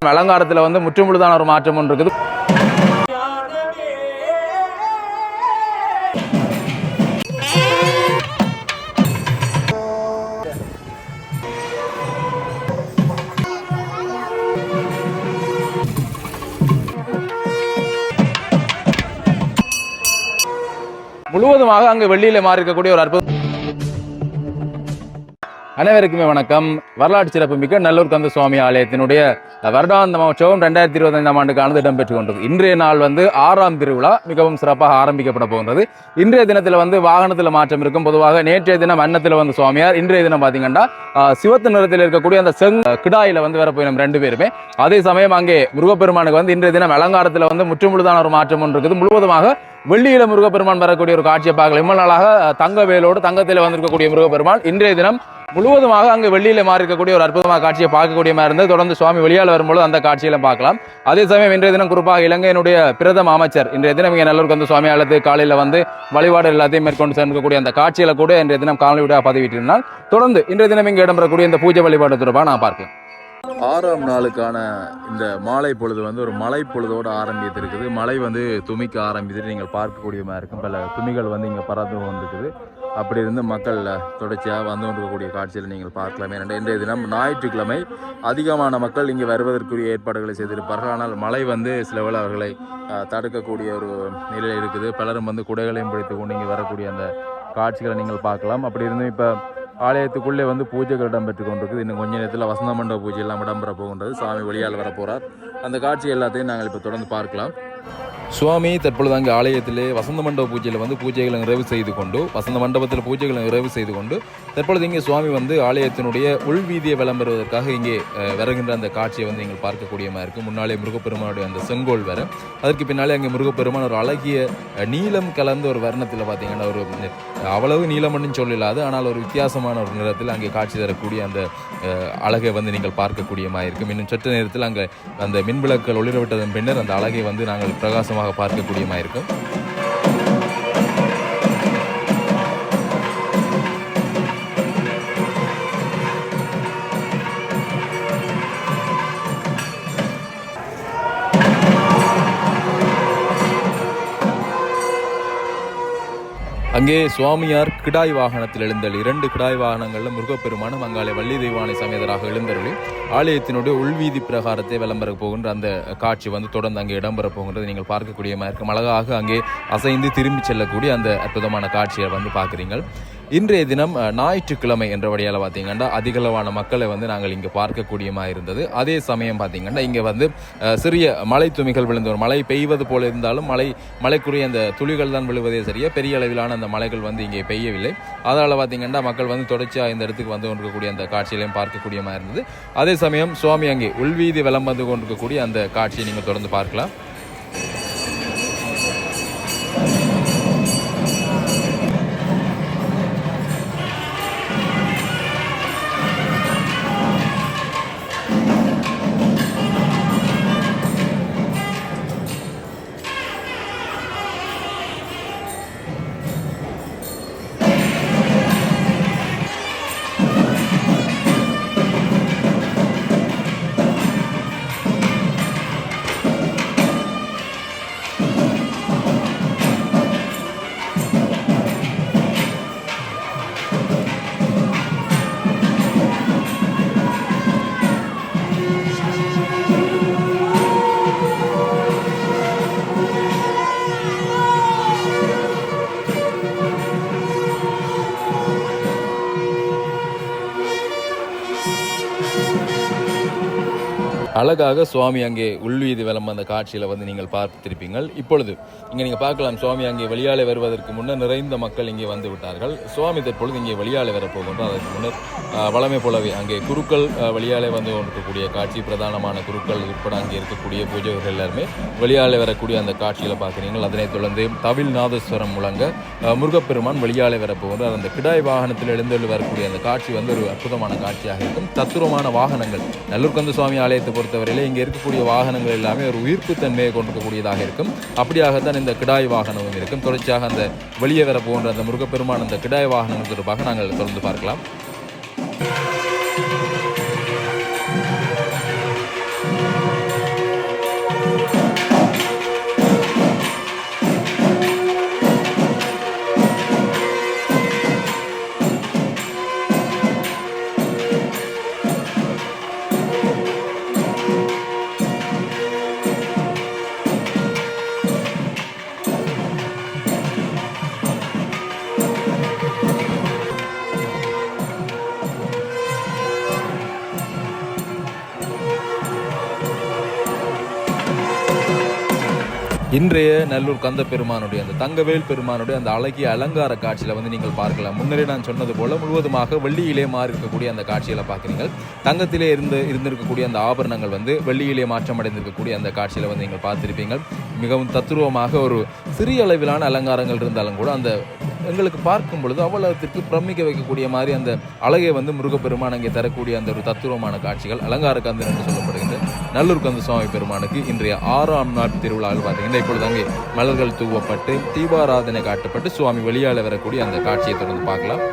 அலங்காரத்தில் வந்து முற்றுமுழுதான ஒரு மாற்றம் ஒன்று இருக்குது. முழுவதுமாக அங்கு வெள்ளியில மாறி இருக்கக்கூடிய ஒரு அற்புதம். அனைவருக்குமே வணக்கம். வரலாற்று சிறப்பு மிக்க நல்லூர் கந்த சுவாமி ஆலயத்தினுடைய வருடாந்த மகோற்சவம் 2025ஆம் ஆண்டுக்கானது இடம்பெற்றுக் கொண்டது. இன்றைய நாள் வந்து 6ஆம் திருவிழா மிகவும் சிறப்பாக ஆரம்பிக்கப்பட போகின்றது. இன்றைய தினத்தில் வந்து வாகனத்தில் மாற்றம் இருக்கும். பொதுவாக நேற்றைய தினம் அன்னத்தில் வந்து சுவாமியார், இன்றைய தினம் பார்த்தீங்கன்னா சிவத்து நிறத்தில் இருக்கக்கூடிய அந்த கிடாயில வந்து வரப்போயிடும் 2 பேருமே. அதே சமயம் அங்கே முருகப்பெருமானுக்கு வந்து இன்றைய தினம் அலங்காரத்தில் வந்து முற்றுமுழுதான ஒரு மாற்றம் ஒன்று இருக்குது. முழுவதுமாக வெள்ளியில முருகப்பெருமான் வரக்கூடிய ஒரு காட்சியை பார்க்கலாம். இவ்வளவு நாளாக தங்க வேலோடு தங்கத்தில் வந்திருக்கக்கூடிய முருகப்பெருமான் இன்றைய தினம் முழுவதுமாக அங்கு வெள்ளியில மாறி இருக்கக்கூடிய ஒரு அற்புதமான காட்சியை பார்க்கக்கூடிய மாதிரி இருந்தது. தொடர்ந்து சுவாமி வெளியால் வரும்போது அந்த காட்சியெல்லாம் பார்க்கலாம். அதே சமயம் இன்றைய தினம் குறிப்பாக இலங்கையினுடைய பிரதம அமைச்சர் இன்றைய தினம் இங்கே நல்லூர் கந்த சுவாமி ஆலயத்துக்கு காலையில் வந்து வழிபாடு எல்லாத்தையும் மேற்கொண்டு சென்றக்கூடிய அந்த காட்சியில கூட இன்றைய தினம் காணொலியாக பதிவிட்டிருந்தால் தொடர்ந்து இன்றைய தினம் இங்கே இடம்பெறக்கூடிய இந்த பூஜை வழிபாடு தொடர்பாக நான் பார்க்கலாம். 6ஆம் நாளுக்கான இந்த மாலை பொழுது வந்து ஒரு மலை பொழுதோடு ஆரம்பித்திருக்குது. மழை வந்து துமிக்க ஆரம்பித்துட்டு நீங்கள் பார்க்கக்கூடிய மாதிரி இருக்கும். பல துணிகள் வந்து இங்கே பறந்து கொண்டிருக்குது. அப்படி இருந்து மக்கள் தொடர்ச்சியாக வந்து கொண்டிருக்கக்கூடிய காட்சியில் நீங்கள் பார்க்கலாம். இன்றைய தினம் ஞாயிற்றுக்கிழமை அதிகமான மக்கள் இங்கே வருவதற்குரிய ஏற்பாடுகளை செய்திருப்பார்கள். ஆனால் மழை வந்து சில வேளை அவர்களை தடுக்கக்கூடிய ஒரு நிலையில் இருக்குது. பலரும் வந்து குடைகளையும் பிடித்து கொண்டு இங்கே வரக்கூடிய அந்த காட்சிகளை நீங்கள் பார்க்கலாம். அப்படி இருந்து இப்போ ஆலயத்துக்குள்ளே வந்து பூஜைகள் இடம்பெற்று கொண்டிருக்குது. இன்னும் கொஞ்ச நேரத்தில் வசந்த மண்டப பூஜை எல்லாம் இடம்பெற போகின்றது. சாமி வெளியால் வரப்போகிறார். அந்த காட்சி எல்லாத்தையும் நாங்கள் இப்போ தொடர்ந்து பார்க்கலாம். சுவாமி தற்பொழுது அங்கே ஆலயத்திலே வசந்த மண்டப பூஜையில் வந்து பூஜைகளை நிறைவு செய்து கொண்டு வசந்த மண்டபத்தில் பூஜைகளை நிறைவு செய்து கொண்டு தற்பொழுது இங்கே சுவாமி வந்து ஆலயத்தினுடைய உள்வீதியை விளம்பருவதற்காக இங்கே வருகின்ற அந்த காட்சியை வந்து நீங்கள் பார்க்கக்கூடியமாக இருக்குது. முன்னாலே முருகப்பெருமானுடைய அந்த செங்கோல் வேறு, அதற்கு பின்னாலே அங்கே முருகப்பெருமான் ஒரு அழகிய நீலம் கலந்த ஒரு வர்ணத்தில் பார்த்தீங்கன்னா ஒரு அவ்வளவு நீளம்னு சொல்லலாது, ஆனால் ஒரு வித்தியாசமான ஒரு நிறத்தில் அங்கே காட்சி தரக்கூடிய அந்த அழகை வந்து நீங்கள் பார்க்கக்கூடியமாக இருக்கும். இன்னும் சற்று நேரத்தில் அங்கே அந்த மின்விளக்குகள் ஒளிரவிட்டதன் பின்னர் அந்த அழகை வந்து நாங்கள் பிரகாசமாக பார்க்கக்கூடியமாக இருக்கும். அங்கே சுவாமியார் கிடாய் வாகனத்தில் எழுந்தல் 2 கிடாய் வாகனங்களில் முருகப்பெருமானும் அங்காலே வள்ளி தெய்வானை சமேதராக எழுந்தருளி ஆலயத்தினுடைய உள்வீதி பிரகாரத்தை விளம்பர போகின்ற அந்த காட்சி வந்து தொடர்ந்து அங்கே இடம்பெற போகின்றது. நீங்கள் பார்க்கக்கூடிய மாதிரி அழகாக அங்கே அசைந்து திரும்பி செல்லக்கூடிய அந்த அற்புதமான காட்சியை வந்து பார்க்குறீங்கள். இன்றைய தினம் ஞாயிற்றுக்கிழமை என்றபடியால் பார்த்தீங்கன்னா அதிகளவான மக்களை வந்து நாங்கள் இங்கே பார்க்கக்கூடியமாக இருந்தது. அதே சமயம் பார்த்தீங்கன்னா இங்கே வந்து சிறிய மழை துளிகள் விழுந்த ஒரு மழை பெய்வது போல இருந்தாலும் மழைக்குரிய அந்த துளிகள் தான் விழுவதே சரியா, பெரிய அளவிலான அந்த மழைகள் வந்து இங்கே பெய்யவில்லை. அதனால் பார்த்தீங்கன்னா மக்கள் வந்து தொடர்ச்சியாக இந்த இடத்துக்கு வந்து கொண்டிருக்கக்கூடிய அந்த காட்சிகளையும் பார்க்கக்கூடியமாக இருந்தது. அதே சமயம் சுவாமி அங்கே உள்வீதி வலம் வந்து கொண்டிருக்கக்கூடிய அந்த காட்சியை நீங்கள் தொடர்ந்து பார்க்கலாம். அழகாக சுவாமி அங்கே உள்வீதி வலம் அந்த காட்சியில் வந்து நீங்கள் பார்த்திருப்பீங்கள். இப்பொழுது இங்கே நீங்கள் பார்க்கலாம், சுவாமி அங்கே வெளியாலே வருவதற்கு முன்னர் நிறைந்த மக்கள் இங்கே வந்து விட்டார்கள். சுவாமி தற்பொழுது இங்கே வெளியாலே வரப்போகின்றோம். அதற்கு முன்னர் வளமை போலவே அங்கே குருக்கள் வெளியாலே வந்து கொண்டிருக்கக்கூடிய காட்சி, பிரதானமான குருக்கள் உட்பட அங்கே இருக்கக்கூடிய பூஜைகள் எல்லாருமே வெளியாலே வரக்கூடிய அந்த காட்சியில் பார்க்குறீங்கள். அதனைத் தொடர்ந்து தவில் நாதஸ்வரம் முழங்க முருகப்பெருமான் வெளியாலே வரப்போகின்றார். அந்த கிடாய் வாகனத்தில் எழுந்தொழி வரக்கூடிய அந்த காட்சி வந்து ஒரு அற்புதமான காட்சியாக இருக்கும். தத்துரமான வாகனங்கள் நல்லூர் கந்த சுவாமி ஆலயத்தை பொறுத்தவரையிலே இங்கே இருக்கக்கூடிய வாகனங்கள் எல்லாமே ஒரு உயிர்ப்பு தன்மையை கொண்டிருக்கக்கூடியதாக இருக்கும். அப்படியாகத்தான் இந்த கிடாய் வாகனமும் இருக்கும். தொடர்ச்சியாக அந்த வெளியே வர போன்ற அந்த முருகப்பெருமான் அந்த கிடாய் வாகனம் தொடர்பாக நாங்கள் தொடர்ந்து பார்க்கலாம். இன்றைய நல்லூர் கந்த பெருமானுடைய அந்த தங்கவேல் பெருமானுடைய அந்த அழகிய அலங்கார காட்சியில் வந்து நீங்கள் பார்க்கலாம். முன்னரே நான் சொன்னது போல முழுவதுமாக வெள்ளியிலே மாறி இருக்கக்கூடிய அந்த காட்சிகளை பார்க்குறீங்க. தங்கத்திலே இருந்திருக்கக்கூடிய அந்த ஆபரணங்கள் வந்து வெள்ளியிலே மாற்றமடைந்திருக்கக்கூடிய அந்த காட்சியில் வந்து நீங்கள் பார்த்துருப்பீங்க. மிகவும் தத்துருவமாக ஒரு சிறிய அளவிலான அலங்காரங்கள் இருந்தாலும் கூட அந்த எங்களுக்கு பார்க்கும் பொழுது அவ்வளவுக்கு பிரமிக்க வைக்கக்கூடிய மாதிரி அந்த அழகை வந்து முருகப்பெருமான் அங்கே தரக்கூடிய அந்த ஒரு தத்துவமான காட்சிகள் அலங்கார கந்தன் என்று சொல்லப்படுகின்ற நல்லூர் கந்த சுவாமி பெருமானுக்கு இன்றைய 6ஆம் நாள் திருவிழாவில் பார்த்தீங்கன்னா இப்பொழுது அங்கே மலர்கள் தூவப்பட்டு தீபாராதனை காட்டப்பட்டு சுவாமி வெளியால் வரக்கூடிய அந்த காட்சியை தொடர்ந்து பார்க்கலாம்.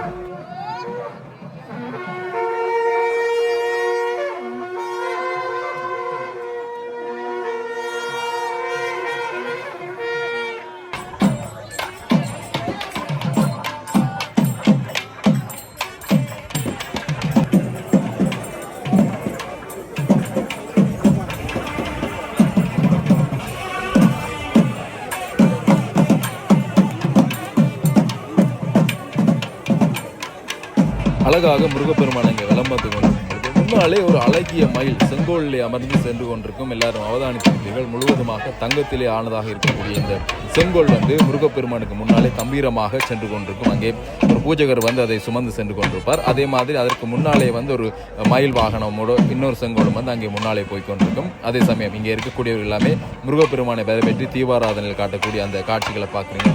அழகாக முருகப்பெருமான் இங்கே விளம்பரத்து கொண்டிருக்கிறது. முன்னாலே ஒரு அழகிய மயில் செங்கோலிலே அமர்ந்து சென்று கொண்டிருக்கும். எல்லாரும் அவதானித்திருப்பீர்கள். முழுவதுமாக தங்கத்திலே ஆனதாக இருக்கக்கூடிய இந்த செங்கோல் வந்து முருகப்பெருமானுக்கு முன்னாலே கம்பீரமாக சென்று கொண்டிருக்கும். அங்கே ஒரு பூஜகர் வந்து அதை சுமந்து சென்று கொண்டிருப்பார். அதே மாதிரி அதற்கு முன்னாலே வந்து ஒரு மயில் வாகனமோட இன்னொரு செங்கோலும் வந்து அங்கே முன்னாலே போய் கொண்டிருக்கும். அதே சமயம் இங்கே இருக்கக்கூடியவர்கள் எல்லாமே முருகப்பெருமானை வரவேற்று தீபாராதனையில் காட்டக்கூடிய அந்த காட்சிகளை பார்க்குறீங்க.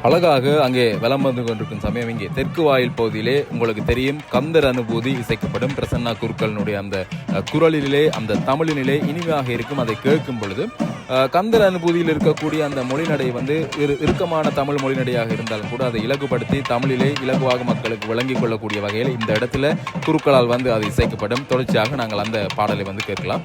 அழகாக அங்கே வலம் வந்து கொண்டிருக்கும் சமயம் இங்கே தெற்கு வாயில் பகுதியிலே உங்களுக்கு தெரியும் கந்தர் அனுபூதி இசைக்கப்படும். பிரசன்னா குருக்களினுடைய அந்த குரலிலே அந்த தமிழினிலே இனிமையாக இருக்கும். அதை கேட்கும் பொழுது கந்தர் அனுபூதியில் இருக்கக்கூடிய அந்த மொழிநடை வந்து இறுக்கமான தமிழ் மொழிநடையாக இருந்தாலும் கூட அதை இலகுபடுத்தி தமிழிலே இலகுவாக மக்களுக்கு விளங்கிக் கொள்ளக்கூடிய வகையில் இந்த இடத்துல குருக்களால் வந்து அது இசைக்கப்படும். தொடர்ச்சியாக நாங்கள் அந்த பாடலை வந்து கேட்கலாம்.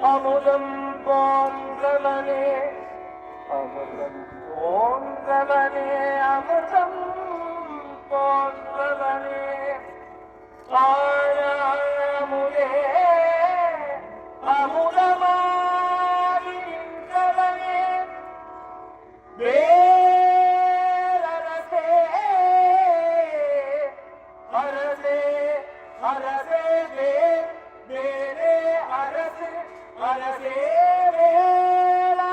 அமுதம் போன்றவனே அமுதம் போன்றவனே அமுதம் போன்றவனே ஆயாமுதே அமுதமாய் நின்றவனே வேரரசே அரசே அரசே வேரே அரசே அரசே வேளாடி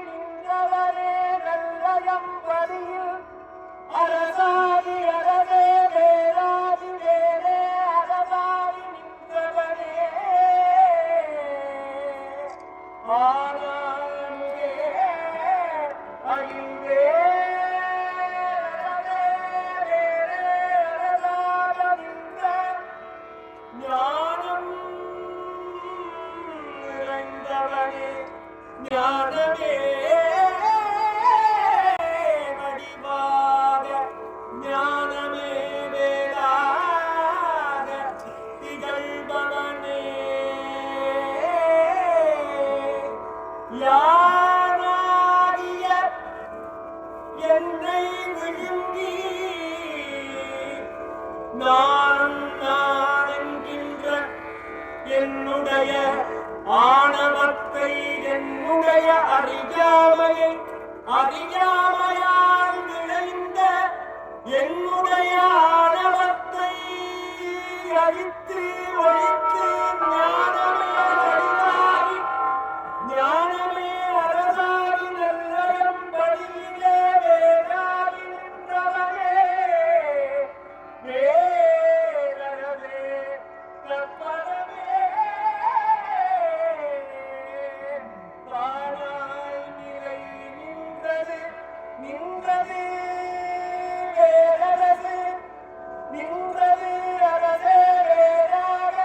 நின்றவனே நல்லயம் பதியில் ஆனாமுதே அகில்வே ஞானம் நிறைந்தவனே ஞானமே வடிவாக ஞானமே வேலாக திகழ்பவனே யானாகிய என்னை விழுங்கி நான் என்கின்ற என்னுடைய ஆணவத்தை என்னுடைய அறியாமையால் விளைந்த என்னுடைய ஆணவத்தை அழித்து ஒழித்து ஞானமே அறிவாகி ஞானமே அரசாகி நல்லயம் படியிலே வேதாகி நின்றவனே வேதனவே கற்பனவே தானாய் நிலை நின்றது வேதரசு நின்றது அரசே வேதாக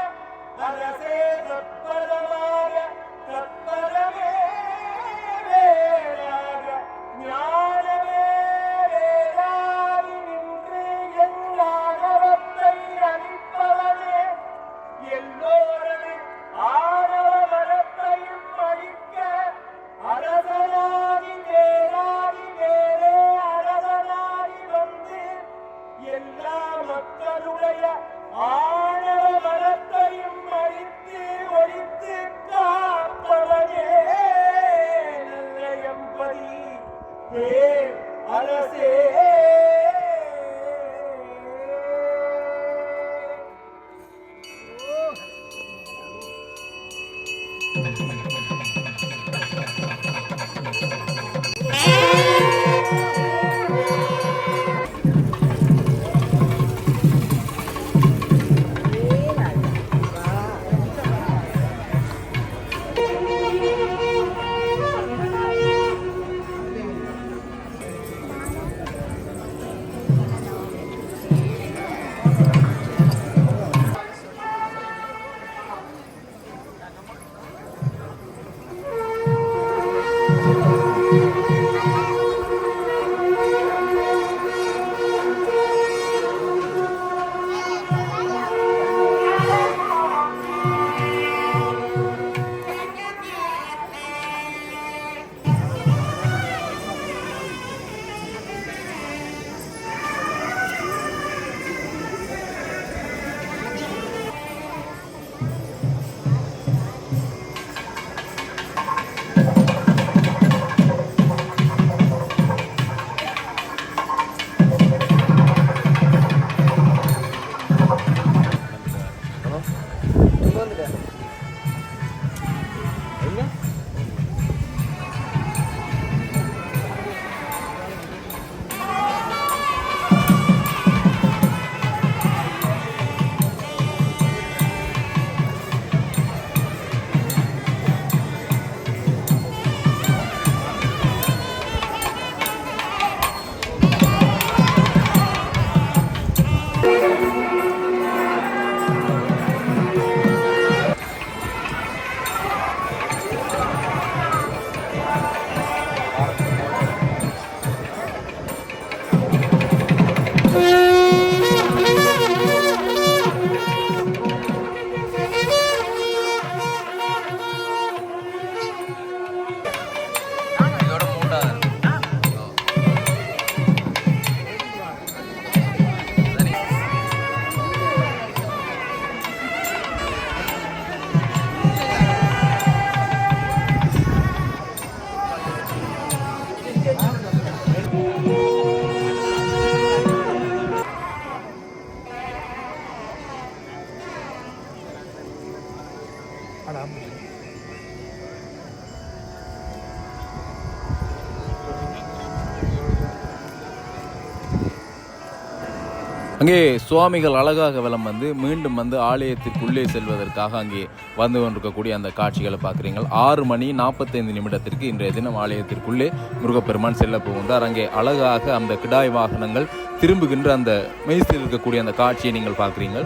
அங்கே சுவாமிகள் அழகாக வலம் வந்து மீண்டும் வந்து ஆலயத்திற்குள்ளே செல்வதற்காக அங்கே வந்து கொண்டிருக்கக்கூடிய அந்த காட்சிகளை பார்க்குறீங்க. 6 மணி 45 நிமிடத்திற்கு இன்றைய தினம் ஆலயத்திற்குள்ளே முருகப்பெருமான் செல்ல போகின்றார். அங்கே அழகாக அந்த கிடாய் வாகனங்கள் திரும்புகின்ற அந்த மெய்சில் இருக்கக்கூடிய அந்த காட்சியை நீங்கள் பார்க்குறீங்க.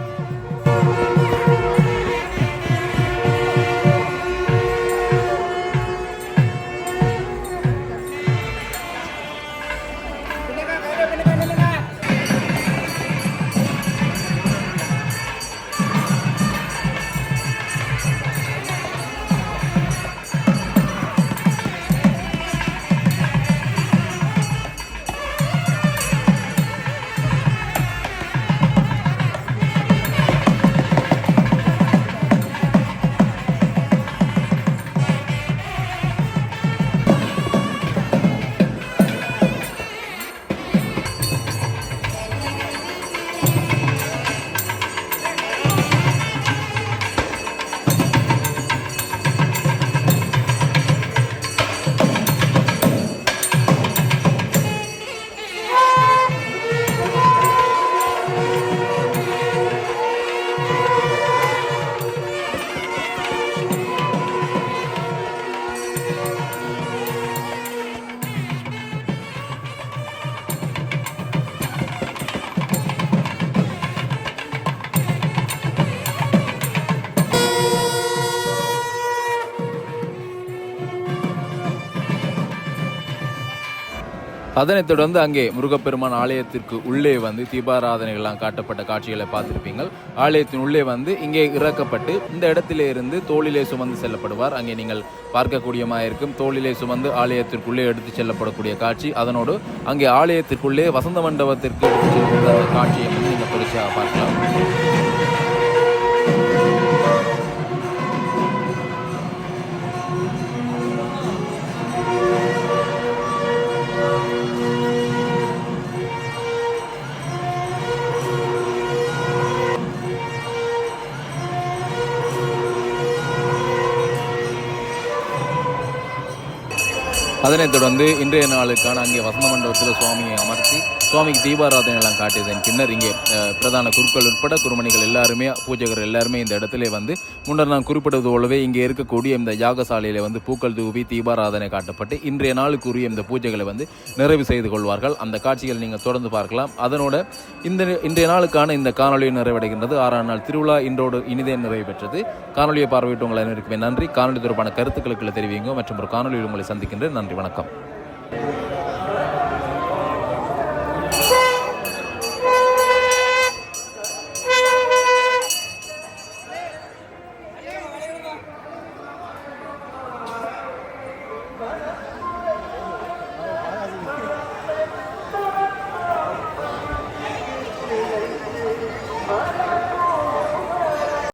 அதனைத் தொடர்ந்து அங்கே முருகப்பெருமான் ஆலயத்திற்கு உள்ளே வந்து தீபாராதனைகள்லாம் காட்டப்பட்ட காட்சிகளை பார்த்திருப்பீங்கள். ஆலயத்தின் உள்ளே வந்து இங்கே இறக்கப்பட்டு இந்த இடத்திலே இருந்து தோளிலே சுமந்து செல்லப்படுவார். அங்கே நீங்கள் பார்க்கக்கூடியமாக இருக்கும் தோளிலே சுமந்து ஆலயத்திற்குள்ளே எடுத்து செல்லப்படக்கூடிய காட்சி. அதனோடு அங்கே ஆலயத்திற்குள்ளே வசந்த மண்டபத்திற்கு எடுத்து செல்கின்ற காட்சியை வந்து நீங்கள் தொடர்ச்சியாக பார்க்கலாம். அதனைத் தொடர்ந்து இன்றைய நாளுக்கான அங்கே வசந்த மண்டபத்தில் சுவாமியை அமர்த்தி சுவாமிக்கு தீபாராதனை எல்லாம் காட்டியதன் பின்னர் இங்கே பிரதான குருக்கள் உட்பட குருமணிகள் எல்லாருமே பூஜகர் எல்லாருமே இந்த இடத்துல வந்து முன்னர் நான் குறிப்பிட்டது போலவே இங்கே இருக்கக்கூடிய இந்த யாகசாலையில் வந்து பூக்கள் தூவி தீபாராதனை காட்டப்பட்டு இன்றைய நாளுக்குரிய இந்த பூஜைகளை வந்து நிறைவு செய்து கொள்வார்கள். அந்த காட்சிகள் நீங்கள் தொடர்ந்து பார்க்கலாம். அதனோட இன்றைய நாளுக்கான இந்த காணொலியை நிறைவடைகின்றது. 6ஆம் நாள் திருவிழா இன்றோடு இனிதே நிறைவு பெற்றது. காணொலியை பார்வையிட்டு உங்களை அனைவருக்குமே நன்றி. காணொலி தொடர்பான கருத்துக்களுக்கு தெரிவிங்க மற்றும் ஒரு காணொலியில் உங்களை சந்திக்கின்றேன். நன்றி, வணக்கம்.